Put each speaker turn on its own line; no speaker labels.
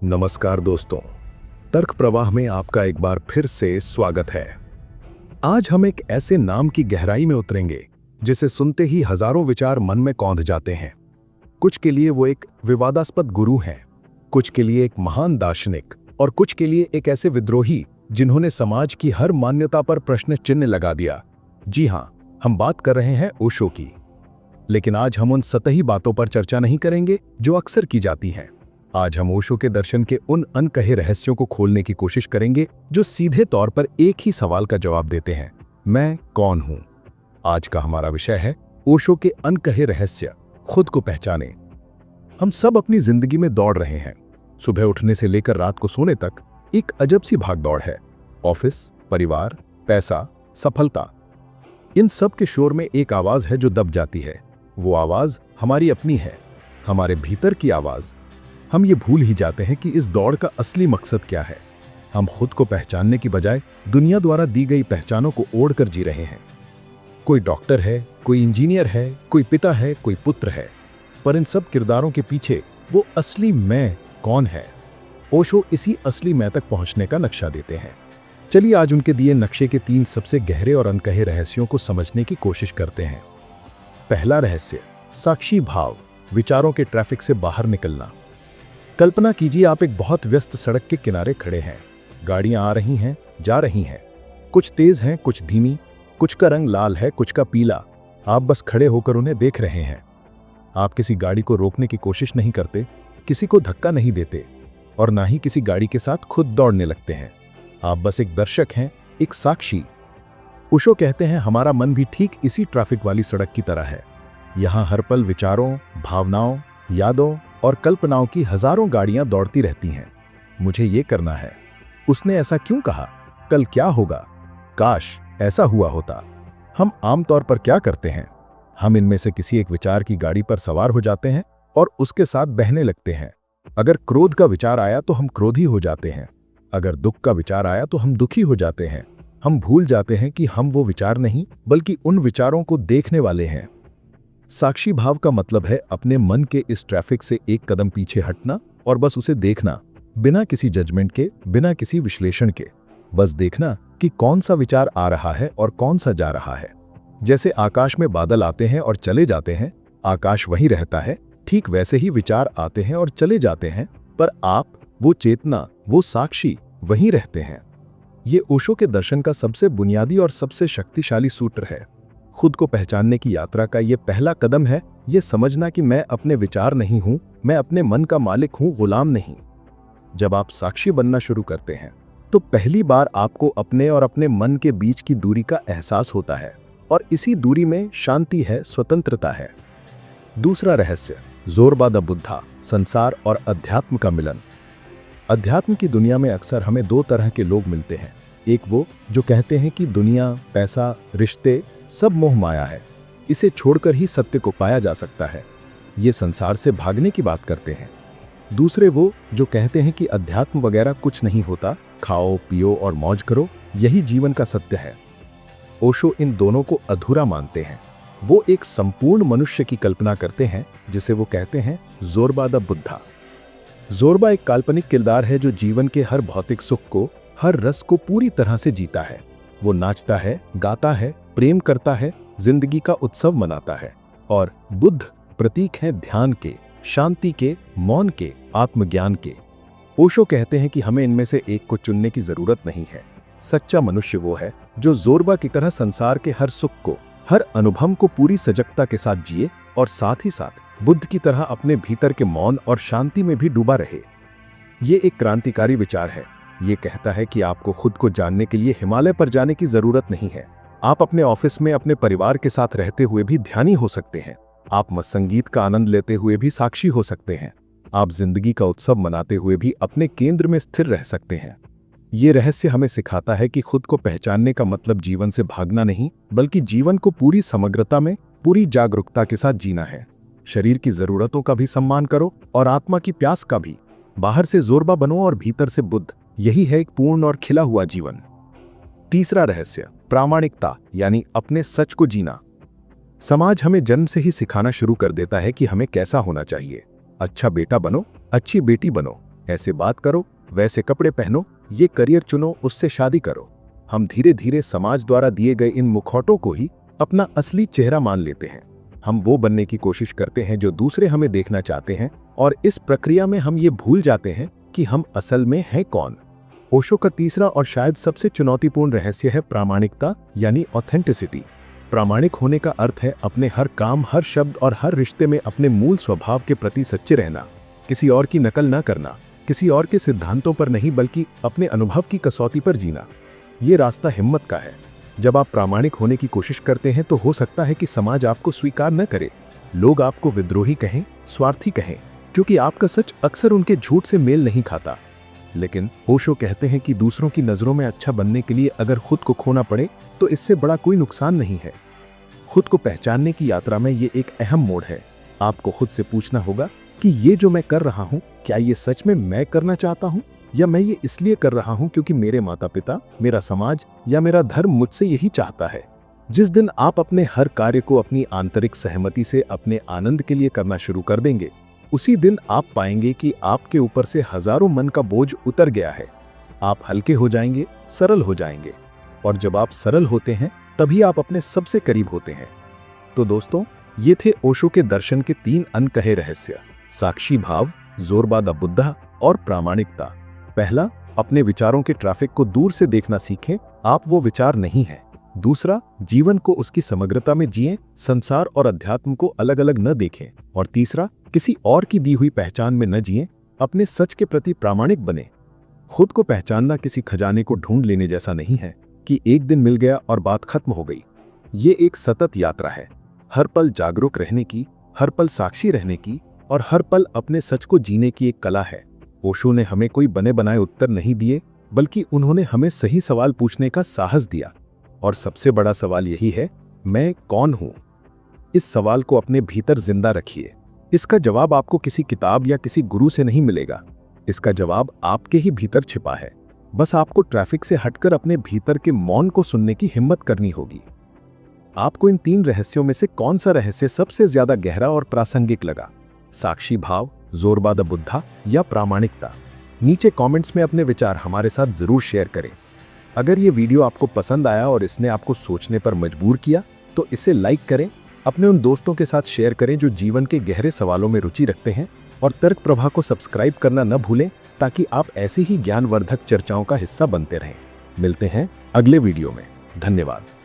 नमस्कार दोस्तों, तर्क प्रवाह में आपका एक बार फिर से स्वागत है। आज हम एक ऐसे नाम की गहराई में उतरेंगे जिसे सुनते ही हजारों विचार मन में कौंध जाते हैं। कुछ के लिए वो एक विवादास्पद गुरु हैं, कुछ के लिए एक महान दार्शनिक और कुछ के लिए एक ऐसे विद्रोही जिन्होंने समाज की हर मान्यता पर प्रश्न चिन्ह लगा दिया। जी हां, हम बात कर रहे हैं ओशो की। लेकिन आज हम उन सतही बातों पर चर्चा नहीं करेंगे जो अक्सर की जाती हैं। आज हम ओशो के दर्शन के उन अनकहे रहस्यों को खोलने की कोशिश करेंगे जो सीधे तौर पर एक ही सवाल का जवाब देते हैं, मैं कौन हूं। आज का हमारा विषय है ओशो के अनकहे रहस्य, खुद को पहचाने। हम सब अपनी जिंदगी में दौड़ रहे हैं। सुबह उठने से लेकर रात को सोने तक एक अजब सी भागदौड़ है। ऑफिस, परिवार, पैसा, सफलता, इन सब के शोर में एक आवाज है जो दब जाती है। वो आवाज हमारी अपनी है, हमारे भीतर की आवाज। हम ये भूल ही जाते हैं कि इस दौड़ का असली मकसद क्या है। हम खुद को पहचानने की बजाय दुनिया द्वारा दी गई पहचानों को ओढ़कर जी रहे हैं। कोई डॉक्टर है, कोई इंजीनियर है, कोई पिता है, कोई पुत्र है, पर इन सब किरदारों के पीछे वो असली मैं कौन है। ओशो इसी असली मैं तक पहुंचने का नक्शा देते हैं। चलिए आज उनके दिए नक्शे के 3 सबसे गहरे और अनकहे रहस्यों को समझने की कोशिश करते हैं। पहला रहस्य, साक्षी भाव, विचारों के ट्रैफिक से बाहर निकलना। कल्पना कीजिए आप एक बहुत व्यस्त सड़क के किनारे खड़े हैं। गाड़ियां आ रही हैं, जा रही हैं, कुछ तेज हैं, कुछ धीमी, कुछ का रंग लाल है, कुछ का पीला। आप बस खड़े होकर उन्हें देख रहे हैं। आप किसी गाड़ी को रोकने की कोशिश नहीं करते, किसी को धक्का नहीं देते और ना ही किसी गाड़ी के साथ खुद दौड़ने लगते हैं। आप बस एक दर्शक हैं, एक साक्षी। ओशो कहते हैं हमारा मन भी ठीक इसी ट्रैफिक वाली सड़क की तरह है। यहां हर पल विचारों, भावनाओं, यादों और कल्पनाओं की हजारों गाड़ियां दौड़ती रहती हैं। मुझे ये करना है, उसने ऐसा क्यों कहा, कल क्या होगा, काश ऐसा हुआ होता। हम आमतौर पर क्या करते हैं, हम इनमें से किसी एक विचार की गाड़ी पर सवार हो जाते हैं और उसके साथ बहने लगते हैं। अगर क्रोध का विचार आया तो हम क्रोधी हो जाते हैं, अगर दुख का विचार आया तो हम दुखी हो जाते हैं। हम भूल जाते हैं कि हम वो विचार नहीं बल्कि उन विचारों को देखने वाले हैं। साक्षी भाव का मतलब है अपने मन के इस ट्रैफिक से एक कदम पीछे हटना और बस उसे देखना, बिना किसी जजमेंट के, बिना किसी विश्लेषण के। बस देखना कि कौन सा विचार आ रहा है और कौन सा जा रहा है। जैसे आकाश में बादल आते हैं और चले जाते हैं, आकाश वहीं रहता है, ठीक वैसे ही विचार आते हैं और चले जाते हैं, पर आप, वो चेतना, वो साक्षी वहीं रहते हैं। ये ओशो के दर्शन का सबसे बुनियादी और सबसे शक्तिशाली सूत्र है। खुद को पहचानने की यात्रा का ये पहला कदम है, ये समझना कि मैं अपने विचार नहीं हूं, मैं अपने मन का मालिक हूं, गुलाम नहीं। जब आप साक्षी बनना शुरू करते हैं तो पहली बार आपको अपने और अपने मन के बीच की दूरी का एहसास होता है और इसी दूरी में शांति है, स्वतंत्रता है। दूसरा रहस्य, ज़ोरबा द बुद्धा, संसार और अध्यात्म का मिलन। अध्यात्म की दुनिया में अक्सर हमें 2 तरह के लोग मिलते हैं। एक वो जो कहते हैं कि दुनिया, पैसा, रिश्ते सब मोह माया है, इसे छोड़कर ही सत्य को पाया जा सकता है। ये संसार से भागने की बात करते हैं। दूसरे वो जो कहते हैं कि अध्यात्म वगैरह कुछ नहीं होता, खाओ पियो और मौज करो, यही जीवन का सत्य है। ओशो इन दोनों को अधूरा मानते हैं। वो एक संपूर्ण मनुष्य की कल्पना करते हैं जिसे वो कहते हैं ज़ोरबा द बुद्धा। ज़ोरबा एक काल्पनिक किरदार है जो जीवन के हर भौतिक सुख को, हर रस को पूरी तरह से जीता है। वो नाचता है, गाता है, प्रेम करता है, जिंदगी का उत्सव मनाता है। और बुद्ध प्रतीक हैं ध्यान के, शांति के, मौन के, आत्मज्ञान के। ओशो कहते हैं कि हमें इनमें से एक को चुनने की जरूरत नहीं है। सच्चा मनुष्य वो है जो ज़ोरबा की तरह संसार के हर सुख को, हर अनुभव को पूरी सजगता के साथ जिए और साथ ही साथ बुद्ध की तरह अपने भीतर के मौन और शांति में भी डूबा रहे। ये एक क्रांतिकारी विचार है। ये कहता है कि आपको खुद को जानने के लिए हिमालय पर जाने की जरूरत नहीं है। आप अपने ऑफिस में अपने परिवार के साथ रहते हुए भी ध्यानी हो सकते हैं। आप मस्त संगीत का आनंद लेते हुए भी साक्षी हो सकते हैं। आप जिंदगी का उत्सव मनाते हुए भी अपने केंद्र में स्थिर रह सकते हैं। ये रहस्य हमें सिखाता है कि खुद को पहचानने का मतलब जीवन से भागना नहीं, बल्कि जीवन को पूरी समग्रता में, पूरी जागरूकता के साथ जीना है। शरीर की जरूरतों का भी सम्मान करो और आत्मा की प्यास का भी। बाहर से ज़ोरबा बनो और भीतर से बुद्ध। यही है एक पूर्ण और खिला हुआ जीवन। तीसरा रहस्य, प्रामाणिकता यानी अपने सच को जीना। समाज हमें जन्म से ही सिखाना शुरू कर देता है कि हमें कैसा होना चाहिए। अच्छा बेटा बनो, अच्छी बेटी बनो, ऐसे बात करो, वैसे कपड़े पहनो, ये करियर चुनो, उससे शादी करो। हम धीरे धीरे समाज द्वारा दिए गए इन मुखौटों को ही अपना असली चेहरा मान लेते हैं। हम वो बनने की कोशिश करते हैं जो दूसरे हमें देखना चाहते हैं, और इस प्रक्रिया में हम ये भूल जाते हैं कि हम असल में हैं कौन। ओशो का तीसरा और शायद सबसे चुनौतीपूर्ण रहस्य है प्रामाणिकता, यानी ऑथेंटिसिटी। प्रामाणिक होने का अर्थ है अपने हर काम, हर शब्द और हर रिश्ते में अपने मूल स्वभाव के प्रति सच्चे रहना, किसी और की नकल न करना, किसी और के सिद्धांतों पर नहीं बल्कि अपने अनुभव की कसौटी पर जीना। ये रास्ता हिम्मत का है। जब आप प्रामाणिक होने की कोशिश करते हैं तो हो सकता है कि समाज आपको स्वीकार न करे, लोग आपको विद्रोही कहें, स्वार्थी कहें, क्योंकि आपका सच अक्सर उनके झूठ से मेल नहीं खाता। लेकिन ओशो कहते हैं कि दूसरों की नज़रों में अच्छा बनने के लिए अगर खुद को खोना पड़े तो इससे बड़ा कोई नुकसान नहीं है। खुद को पहचानने की यात्रा में ये एक अहम मोड़ है। आपको खुद से पूछना होगा कि ये जो मैं कर रहा हूँ, क्या ये सच में मैं करना चाहता हूँ, या मैं ये इसलिए कर रहा हूँ क्योंकि मेरे माता पिता, मेरा समाज या मेरा धर्म मुझसे यही चाहता है। जिस दिन आप अपने हर कार्य को अपनी आंतरिक सहमति से अपने आनंद के लिए करना शुरू कर देंगे, उसी दिन आप पाएंगे कि आपके ऊपर से हजारों मन का बोझ उतर गया है। आप हल्के हो जाएंगे, सरल हो जाएंगे, और जब आप सरल होते हैं तभी आप अपने सबसे करीब होते हैं। तो दोस्तों, ये थे ओशो के दर्शन के 3 अनकहे रहस्य: साक्षी भाव, जोरबादा बुद्धा और प्रामाणिकता। पहला, अपने विचारों के ट्रैफिक को दूर से देखना सीखें, आप वो विचार नहीं हैं। दूसरा, जीवन को उसकी समग्रता में जिएं, संसार और अध्यात्म को अलग अलग न देखें। और तीसरा, किसी और की दी हुई पहचान में न जिएं, अपने सच के प्रति प्रामाणिक बने। खुद को पहचानना किसी खजाने को ढूंढ लेने जैसा नहीं है कि एक दिन मिल गया और बात खत्म हो गई। ये एक सतत यात्रा है, हर पल जागरूक रहने की, हर पल साक्षी रहने की, और हर पल अपने सच को जीने की एक कला है। ओशो ने हमें कोई बने बनाए उत्तर नहीं दिए, बल्कि उन्होंने हमें सही सवाल पूछने का साहस दिया। और सबसे बड़ा सवाल यही है, मैं कौन हूं? इस सवाल को अपने भीतर जिंदा रखिए। इसका जवाब आपको किसी किताब या किसी गुरु से नहीं मिलेगा। इसका जवाब आपके ही भीतर छिपा है। बस आपको ट्रैफिक से हटकर अपने भीतर के मौन को सुनने की हिम्मत करनी होगी। आपको इन 3 रहस्यों में से कौन सा रहस्य सबसे ज्यादा गहरा और प्रासंगिक लगा? साक्षी भाव, जोरबादा बुद्धा या प्रामाणिकता? नीचे कमेंट्स में अपने विचार हमारे साथ जरूर शेयर करें। अगर ये वीडियो आपको पसंद आया और इसने आपको सोचने पर मजबूर किया तो इसे लाइक करें, अपने उन दोस्तों के साथ शेयर करें जो जीवन के गहरे सवालों में रुचि रखते हैं, और तर्क प्रभा को सब्सक्राइब करना न भूलें ताकि आप ऐसी ही ज्ञानवर्धक चर्चाओं का हिस्सा बनते रहें। मिलते हैं अगले वीडियो में। धन्यवाद।